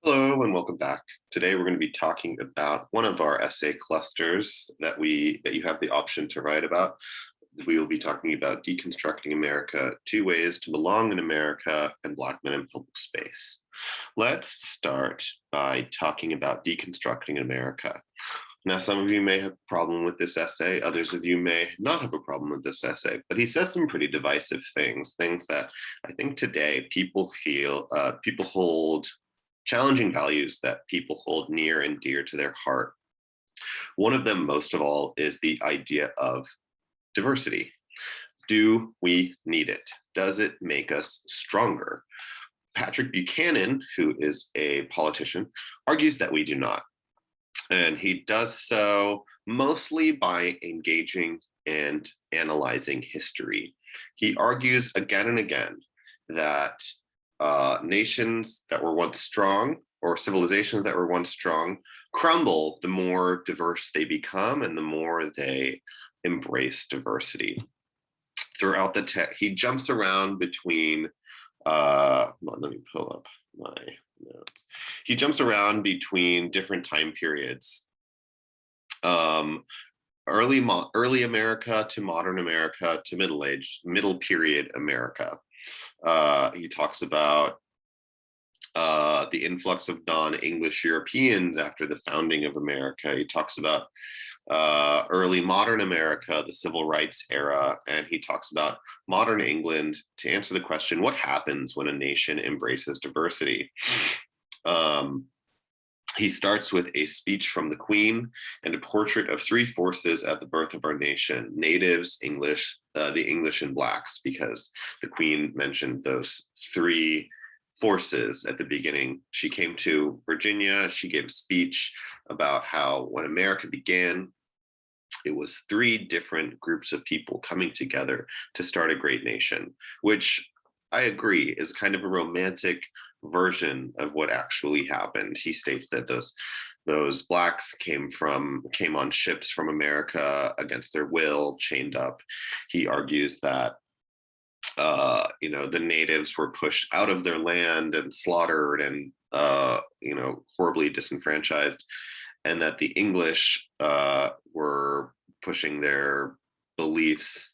Hello and welcome back. Today we're going to be talking about one of our essay clusters that you have the option to write about. We will be talking about Deconstructing America, Two Ways to Belong in America, and Black Men in Public Space. Let's start by talking about deconstructing America. Now, some of you may have a problem with this essay, others of you may not have a problem with this essay, but he says some pretty divisive things that I think today people hold challenging values that people hold near and dear to their heart. One of them, most of all, is the idea of diversity. Do we need it? Does it make us stronger? Patrick Buchanan, who is a politician, argues that we do not. And he does so mostly by engaging and analyzing history. He argues again and again that nations that were once strong or civilizations that were once strong crumble the more diverse they become and the more they embrace diversity. Throughout the text, he jumps around between, let me pull up my notes. He jumps around between different time periods. Early America to modern America to middle period America. He talks about the influx of non-English Europeans after the founding of America. He talks about early modern America, the civil rights era, and he talks about modern England to answer the question, what happens when a nation embraces diversity? He starts with a speech from the Queen and a portrait of three forces at the birth of our nation: natives, English, the English, and Blacks, because the Queen mentioned those three forces at the beginning. She came to Virginia, she gave a speech about how when America began, it was three different groups of people coming together to start a great nation, which I agree is kind of a romantic version of what actually happened. He states that those Blacks came on ships from America against their will, chained up. He argues that the natives were pushed out of their land and slaughtered and horribly disenfranchised, and that the English were pushing their beliefs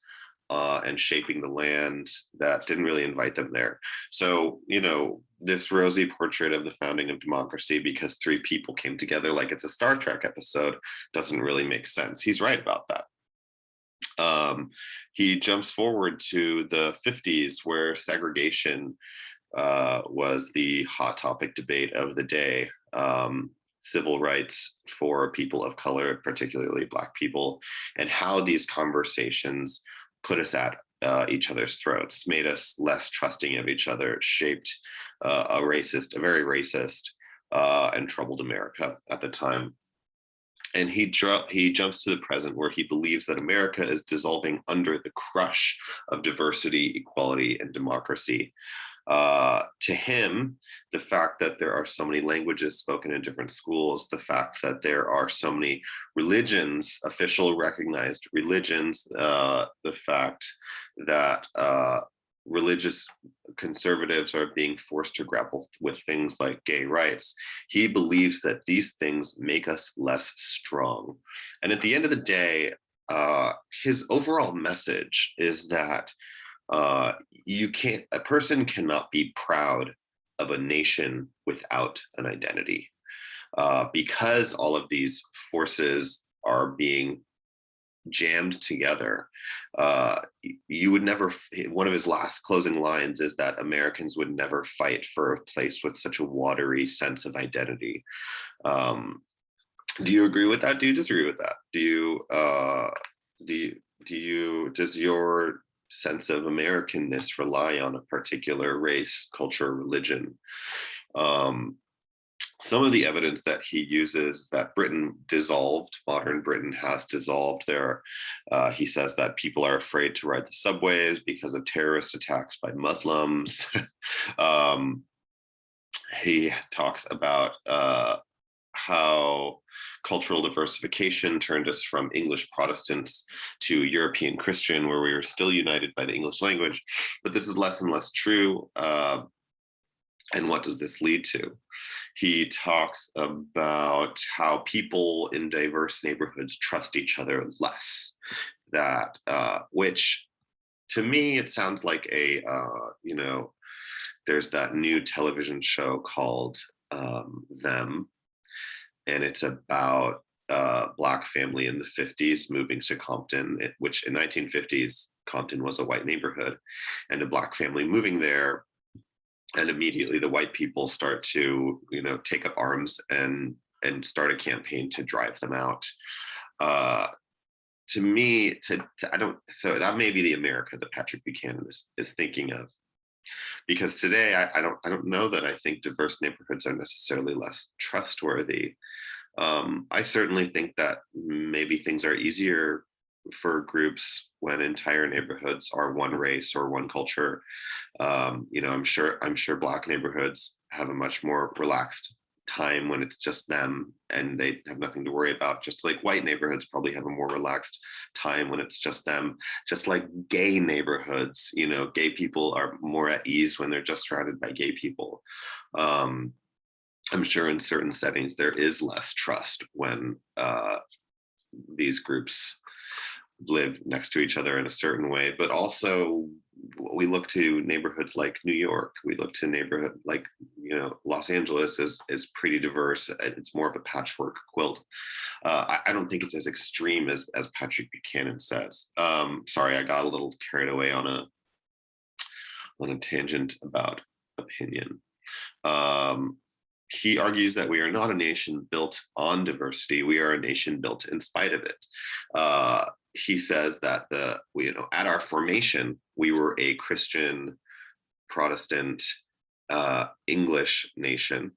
and shaping the land that didn't really invite them there. So, this rosy portrait of the founding of democracy because three people came together like it's a Star Trek episode doesn't really make sense. He's right about that. He jumps forward to the 50s, where segregation was the hot topic debate of the day. Civil rights for people of color, particularly Black people, and how these conversations put us at each other's throats, made us less trusting of each other, shaped a very racist and troubled America at the time. And he jumps to the present, where he believes that America is dissolving under the crush of diversity, equality, and democracy. To him, the fact that there are so many languages spoken in different schools, the fact that there are so many religions, official recognized religions, the fact that religious conservatives are being forced to grapple with things like gay rights. He believes that these things make us less strong. And at the end of the day, his overall message is that a person cannot be proud of a nation without an identity, because all of these forces are being jammed together. You would never, one of his last closing lines is that Americans would never fight for a place with such a watery sense of identity. Do you agree with that? Do you disagree with that? Does your sense of Americanness rely on a particular race, culture, religion? Some of the evidence that he uses that modern Britain has dissolved there. He says that people are afraid to ride the subways because of terrorist attacks by Muslims. He talks about how cultural diversification turned us from English Protestants to European Christian, where we were still united by the English language. But this is less and less true. And what does this lead to? He talks about how people in diverse neighborhoods trust each other less. That which to me it sounds like a there's that new television show called Them, and it's about Black family in the 50s moving to Compton, which in 1950s Compton was a white neighborhood, and a Black family moving there, and immediately the white people start to take up arms and start a campaign to drive them out. Uh, to me, I don't. So that may be the America that Patrick Buchanan is thinking of, because today I don't know that I think diverse neighborhoods are necessarily less trustworthy. I certainly think that maybe things are easier for groups when entire neighborhoods are one race or one culture. I'm sure Black neighborhoods have a much more relaxed time when it's just them and they have nothing to worry about, just like white neighborhoods probably have a more relaxed time when it's just them. Just like gay neighborhoods, gay people are more at ease when they're just surrounded by gay people. I'm sure in certain settings there is less trust when these groups live next to each other in a certain way, but also we look to neighborhoods like New York. We look to neighborhood like Los Angeles is pretty diverse. It's more of a patchwork quilt. I don't think it's as extreme as Patrick Buchanan says. Sorry, I got a little carried away on a tangent about opinion. He argues that we are not a nation built on diversity. We are a nation built in spite of it. He says that at our formation, we were a Christian, Protestant, English nation.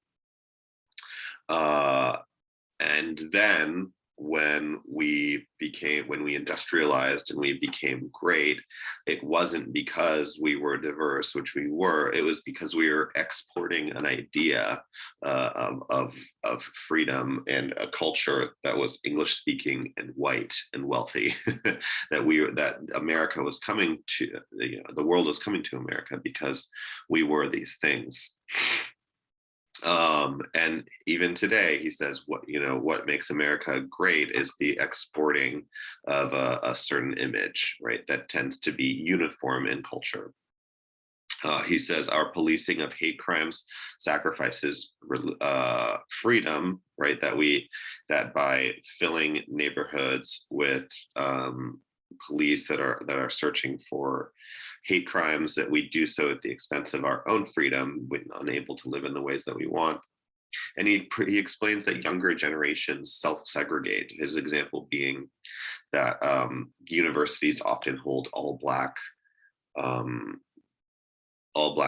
And then when we industrialized and we became great, it wasn't because we were diverse, which we were. It was because we were exporting an idea of freedom and a culture that was English speaking and white and wealthy. that America was coming to, the world was coming to America because we were these things. And even today, he says, what makes America great is the exporting of a certain image, right? That tends to be uniform in culture. He says our policing of hate crimes sacrifices freedom, right? That by filling neighborhoods with police that are searching for hate crimes, that we do so at the expense of our own freedom, when unable to live in the ways that we want. And he explains that younger generations self-segregate. His example being that universities often hold all black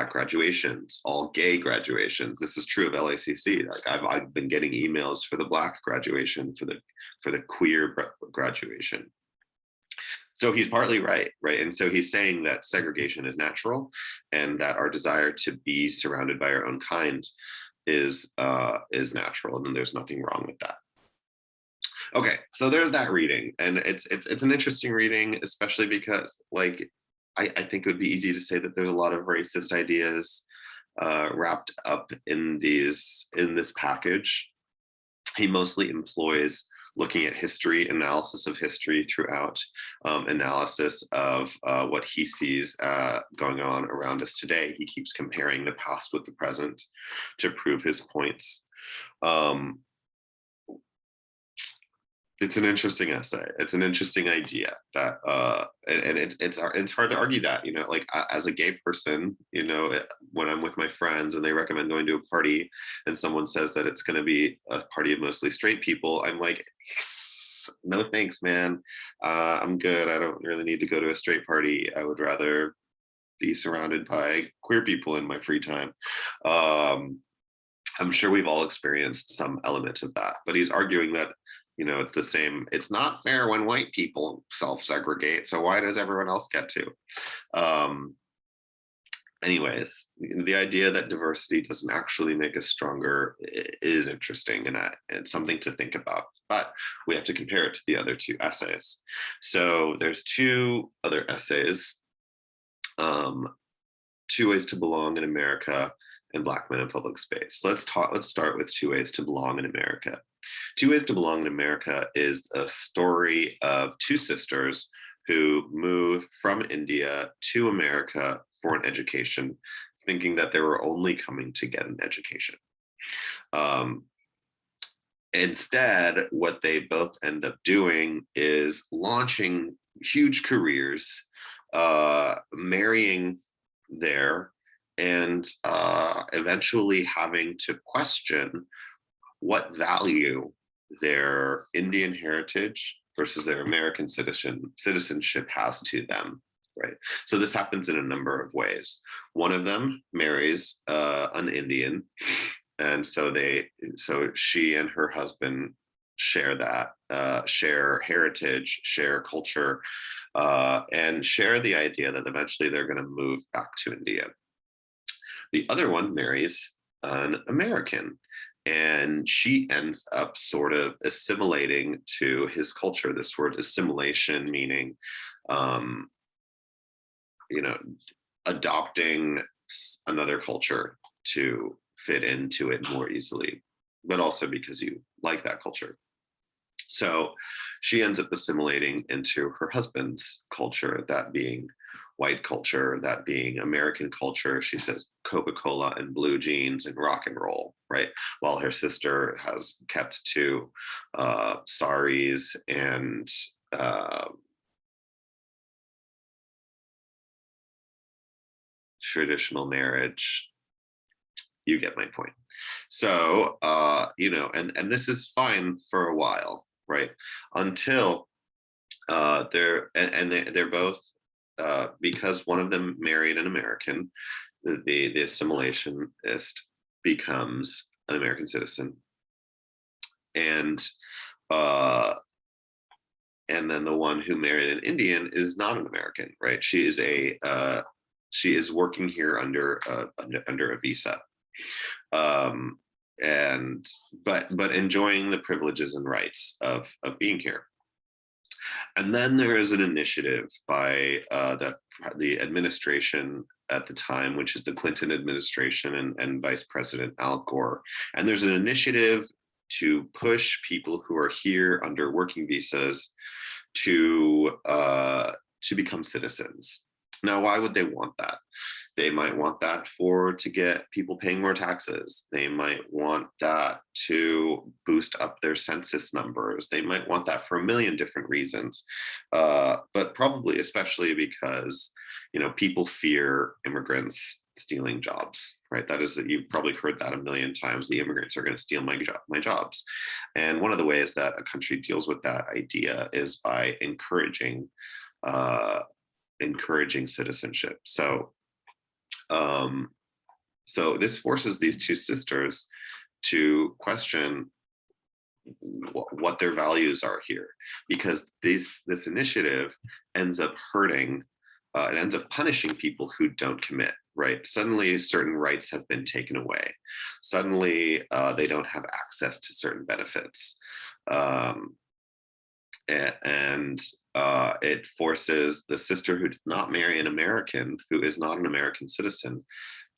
graduations, all gay graduations. This is true of LACC. Like I've been getting emails for the black graduation, for the queer graduation. So he's partly right? And so he's saying that segregation is natural, and that our desire to be surrounded by our own kind is natural, and then there's nothing wrong with that. Okay, so there's that reading, and it's an interesting reading, especially because I think it would be easy to say that there's a lot of racist ideas wrapped up in this package. He mostly employs looking at history, analysis of history throughout, analysis of what he sees going on around us today. He keeps comparing the past with the present to prove his points. It's an interesting essay. It's an interesting idea that, and it's hard to argue that, as a gay person, when I'm with my friends and they recommend going to a party and someone says that it's going to be a party of mostly straight people, I'm like, no thanks, man. I'm good. I don't really need to go to a straight party. I would rather be surrounded by queer people in my free time. I'm sure we've all experienced some element of that, but he's arguing that it's the same. It's not fair when white people self-segregate, so why does everyone else get to? Anyways, the idea that diversity doesn't actually make us stronger is interesting, and it's something to think about. But we have to compare it to the other two essays. So there's two other essays, Two Ways to Belong in America and Black men in public space. Let's start with Two Ways to Belong in America. Two Ways to Belong in America is a story of two sisters who move from India to America for an education, thinking that they were only coming to get an education. Instead, what they both end up doing is launching huge careers, marrying there, and eventually having to question what value their Indian heritage versus their American citizenship has to them, right? So this happens in a number of ways. One of them marries an Indian, and so she and her husband share that, share heritage, share culture, and share the idea that eventually they're going to move back to India. The other one marries an American, and she ends up sort of assimilating to his culture. This word assimilation meaning, adopting another culture to fit into it more easily, but also because you like that culture. So she ends up assimilating into her husband's culture, that being white culture, that being American culture. She says Coca-Cola and blue jeans and rock and roll, right? While her sister has kept to saris and traditional marriage. You get my point. So, and this is fine for a while, right? Until they're both, because one of them married an American, the assimilationist becomes an American citizen, and then the one who married an Indian is not an American, right? She is working here under a visa, but enjoying the privileges and rights of being here. And then there is an initiative by the administration at the time, which is the Clinton administration and Vice President Al Gore. And there's an initiative to push people who are here under working visas to become citizens. Now, why would they want that? They might want that to get people paying more taxes. They might want that to boost up their census numbers. They might want that for a million different reasons, but probably especially because, people fear immigrants stealing jobs, right? That is, you've probably heard that a million times. The immigrants are going to steal my jobs. And one of the ways that a country deals with that idea is by encouraging citizenship. So this forces these two sisters to question what their values are here, because this initiative ends up hurting, it ends up punishing people who don't commit, right? Suddenly certain rights have been taken away. Suddenly they don't have access to certain benefits. And it forces the sister who did not marry an American, who is not an American citizen,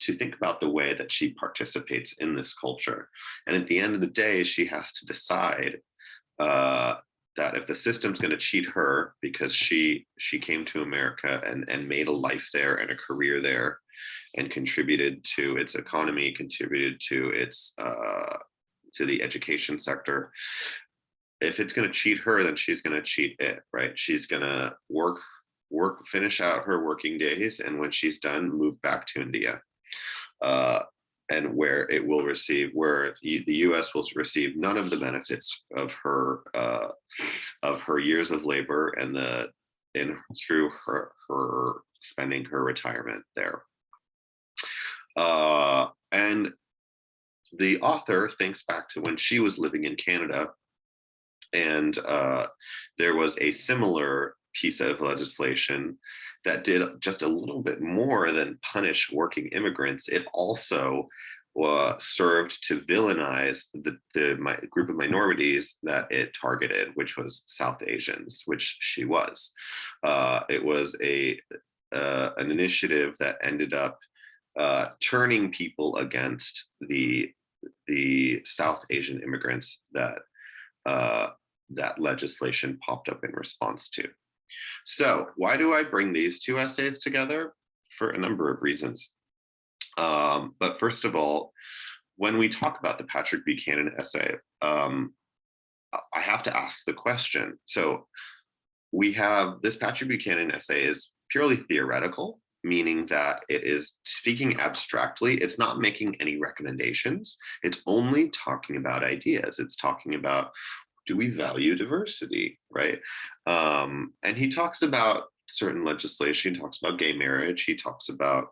to think about the way that she participates in this culture. And at the end of the day, she has to decide that if the system's going to cheat her because she came to America and made a life there and a career there and contributed to its economy, contributed to its to the education sector. If it's going to cheat her, then she's going to cheat it, right? She's going to finish out her working days, and when she's done, move back to India, and where the U.S. will receive none of the benefits of her years of labor through her spending her retirement there. And the author thinks back to when she was living in Canada, and there was a similar piece of legislation that did just a little bit more than punish working immigrants. It also served to villainize the group of minorities that it targeted, which was South Asians, which she was. It was an initiative that ended up turning people against the South Asian immigrants that that legislation popped up in response to. So, why do I bring these two essays together? For a number of reasons. But first of all, when we talk about the Patrick Buchanan essay, I have to ask the question. So, we have this Patrick Buchanan essay is purely theoretical, meaning that it is speaking abstractly. It's not making any recommendations. It's only talking about ideas. It's talking about, do we value diversity, right? And he talks about certain legislation. He talks about gay marriage. He talks about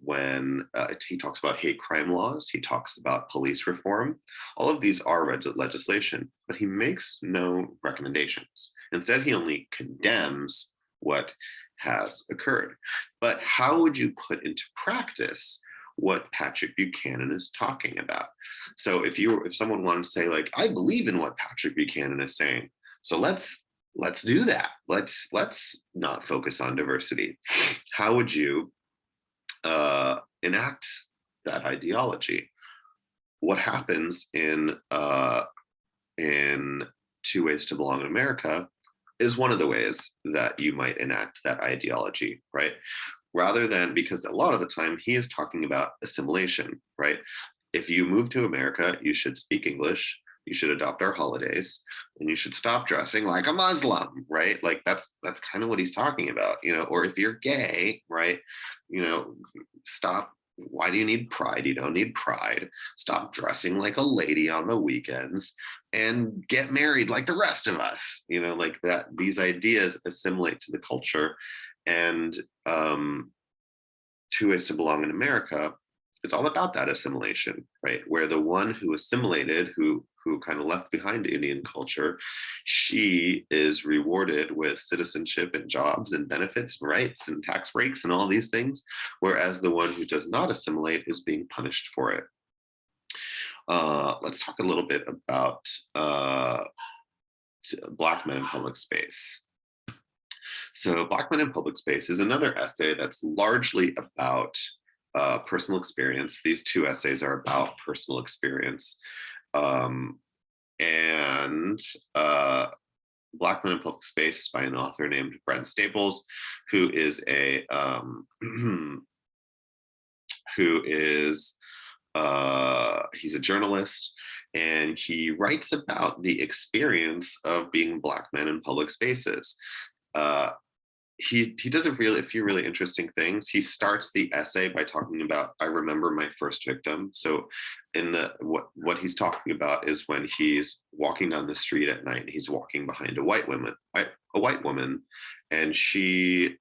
when he talks about hate crime laws. He talks about police reform. All of these are legislation, but he makes no recommendations. Instead, he only condemns what has occurred. But how would you put into practice what Patrick Buchanan is talking about? So if someone wanted to say, like, I believe in what Patrick Buchanan is saying, so let's do that. Let's not focus on diversity. How would you enact that ideology? What happens in Two Ways to Belong in America is one of the ways that you might enact that ideology, right? Rather than, because a lot of the time he is talking about assimilation, right? If you move to America, you should speak English, you should adopt our holidays, and you should stop dressing like a Muslim, right? Like that's kind of what he's talking about, or if you're gay, right? Stop. Why do you need pride? You don't need pride. Stop dressing like a lady on the weekends and get married like the rest of us, like that. These ideas assimilate to the culture. And Two Ways to Belong in America, it's all about that assimilation, right? Where the one who assimilated, who kind of left behind Indian culture, she is rewarded with citizenship and jobs and benefits and rights and tax breaks and all these things, whereas the one who does not assimilate is being punished for it. Let's talk a little bit about Black men in public space. So Black Men in Public Space is another essay that's largely about personal experience. These two essays are about personal experience. And Black Men in Public Space by an author named Brent Staples, who is a he's a journalist, and he writes about the experience of being Black men in public spaces. He does a few really interesting things. He starts the essay by talking about, I remember my first victim. So what he's talking about is when he's walking down the street at night, he's walking behind a white woman, and she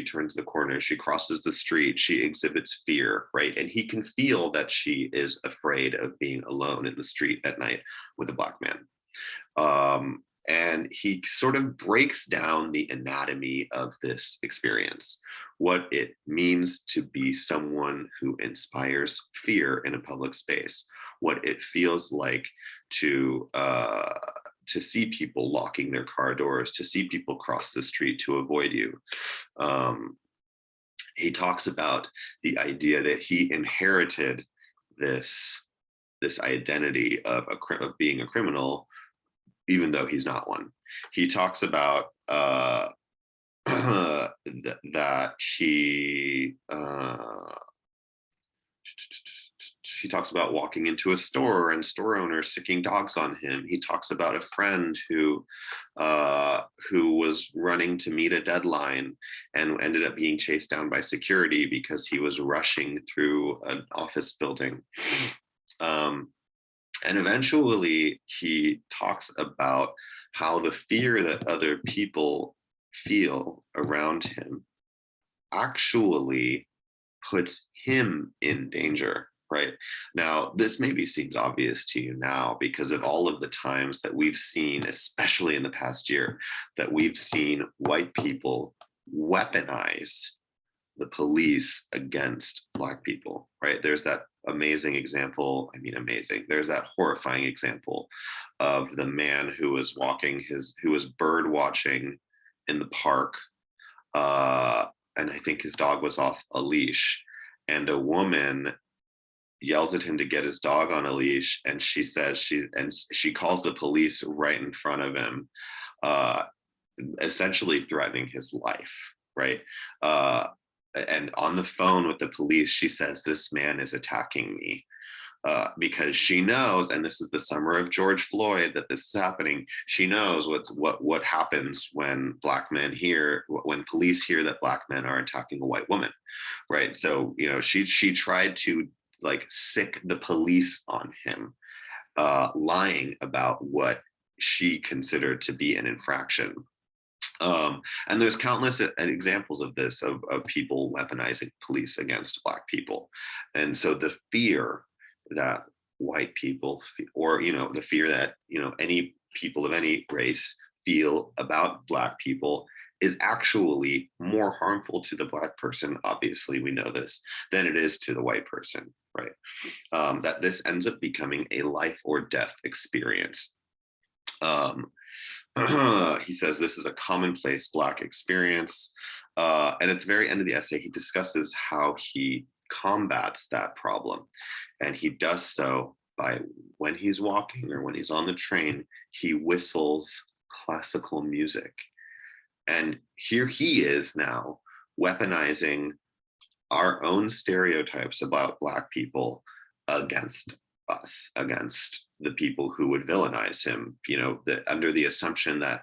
turns the corner, she crosses the street, she exhibits fear, right? And he can feel that she is afraid of being alone in the street at night with a Black man. And he sort of breaks down the anatomy of this experience, what it means to be someone who inspires fear in a public space, what it feels like to see people locking their car doors, to see people cross the street to avoid you. He talks about the idea that he inherited this identity of being a criminal, even though he's not one. He talks about that he talks about walking into a store and store owners sicking dogs on him. He talks about a friend who was running to meet a deadline and ended up being chased down by security because he was rushing through an office building. And eventually he talks about how the fear that other people feel around him actually puts him in danger, right? Now, this maybe seems obvious to you now because of all of the times that we've seen, especially in the past year, that we've seen white people weaponize the police against Black people, right? There's that amazing example. There's that horrifying example of the man who was bird watching in the park. And I think his dog was off a leash. and a woman yells at him to get his dog on a leash, and she calls the police right in front of him, uh, essentially threatening his life, right? And on the phone with the police, she says, "This man is attacking me." Because she knows, and this is the summer of George Floyd that this is happening. She knows what happens when when police hear that Black men are attacking a white woman, right? So she tried to like sick the police on him, lying about what she considered to be an infraction. And there's countless examples of this, of people weaponizing police against Black people. And so the fear that white people, or the fear that any people of any race feel about Black people, is actually more harmful to the Black person, obviously we know this, than it is to the white person, right? That this ends up becoming a life or death experience. He says this is a commonplace Black experience. And at the very end of the essay, he discusses how he combats that problem. And he does so by, when he's walking or when he's on the train, he whistles classical music. And here he is now weaponizing our own stereotypes about Black people against us, against the people who would villainize him, under the assumption that,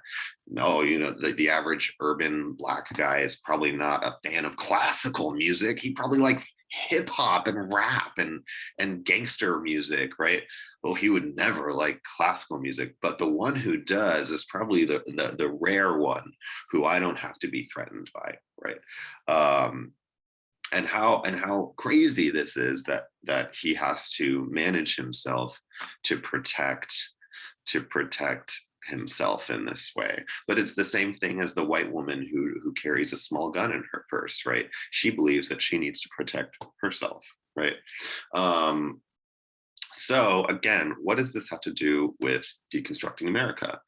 the average urban Black guy is probably not a fan of classical music. He probably likes hip hop and rap and gangster music, right? Well, he would never like classical music, but the one who does is probably the rare one who I don't have to be threatened by, right? And how crazy this is that he has to manage himself to protect himself in this way. But it's the same thing as the white woman who carries a small gun in her purse, right? She believes that she needs to protect herself, right? So again, what does this have to do with deconstructing America?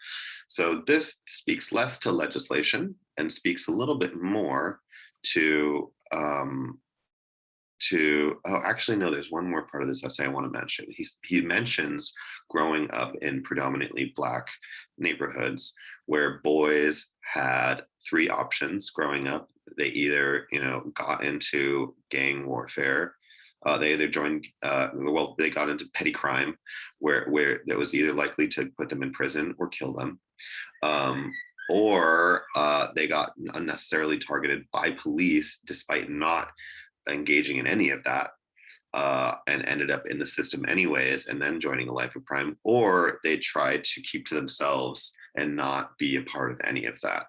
So this speaks less to legislation and speaks a little bit more to actually no, there's one more part of this essay I want to mention. He mentions growing up in predominantly Black neighborhoods where boys had three options growing up. They either got into gang warfare, they either joined they got into petty crime where that was either likely to put them in prison or kill them, or they got unnecessarily targeted by police despite not engaging in any of that, and ended up in the system anyways, and then joining a life of crime, or they tried to keep to themselves and not be a part of any of that.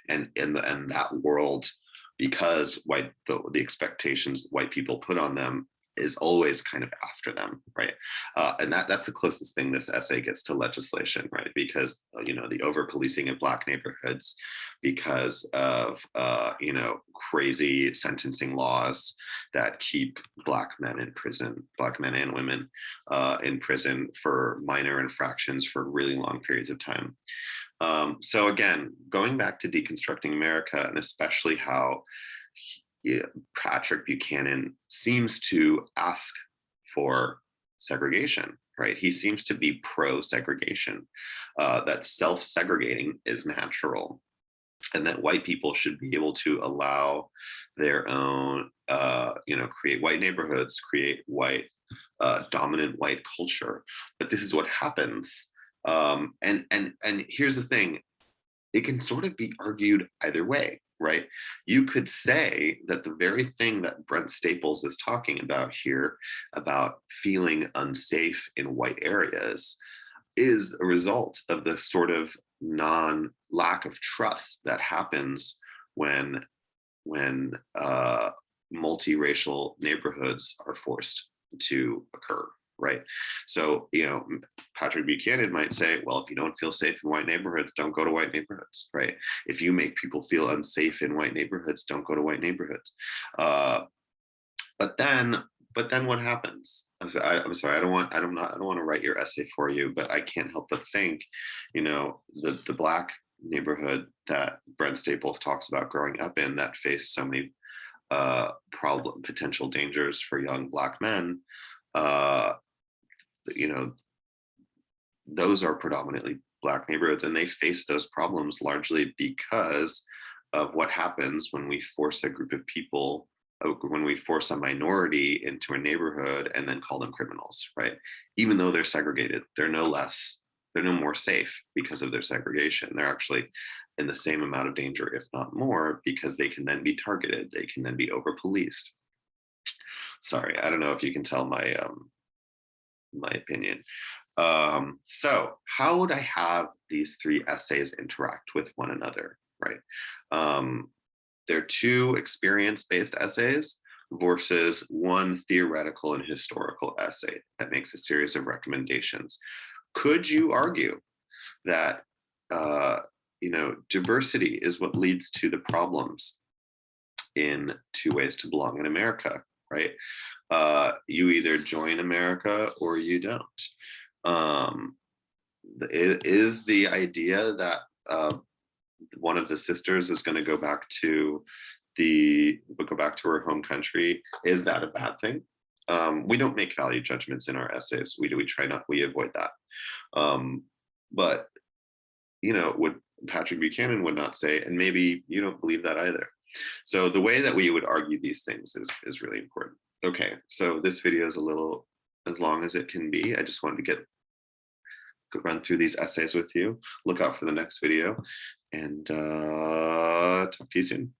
And in that world, because the expectations white people put on them is always kind of after them, right? And that's the closest thing this essay gets to legislation, right? Because the over policing of Black neighborhoods, because of crazy sentencing laws that keep Black men in prison, Black men and women in prison for minor infractions for really long periods of time. So again, going back to deconstructing America, and especially how Patrick Buchanan seems to ask for segregation, right? He seems to be pro-segregation, that self-segregating is natural, and that white people should be able to allow their own, create white neighborhoods, create white, dominant white culture. But this is what happens. And here's the thing, it can sort of be argued either way, right? You could say that the very thing that Brent Staples is talking about here, about feeling unsafe in white areas, is a result of the sort of lack of trust that happens when multiracial neighborhoods are forced to occur, right? So, Patrick Buchanan might say, well, if you don't feel safe in white neighborhoods, don't go to white neighborhoods, right? If you make people feel unsafe in white neighborhoods, don't go to white neighborhoods. But then what happens? I'm sorry. I don't want to write your essay for you, but I can't help but think, the Black neighborhood that Brent Staples talks about growing up in, that faced so many potential dangers for young Black men, uh, you know, those are predominantly Black neighborhoods, and they face those problems largely because of what happens when we force a group of people, when we force a minority into a neighborhood and then call them criminals, right? Even though they're segregated, they're no more safe because of their segregation. They're actually in the same amount of danger, if not more, because they can then be targeted, they can then be over policed. Sorry, I don't know if you can tell my opinion. So how would I have these three essays interact with one another, right? They're two experience-based essays versus one theoretical and historical essay that makes a series of recommendations. Could you argue that diversity is what leads to the problems in Two Ways to Belong in America, right? You either join America or you don't. Is the idea that one of the sisters is going to go back to her home country, is that a bad thing? We don't make value judgments in our essays. We avoid that. But what Patrick Buchanan would not say, and maybe you don't believe that either. So the way that we would argue these things is really important. Okay, so this video is a little as long as it can be. I just wanted to run through these essays with you. Look out for the next video, and talk to you soon.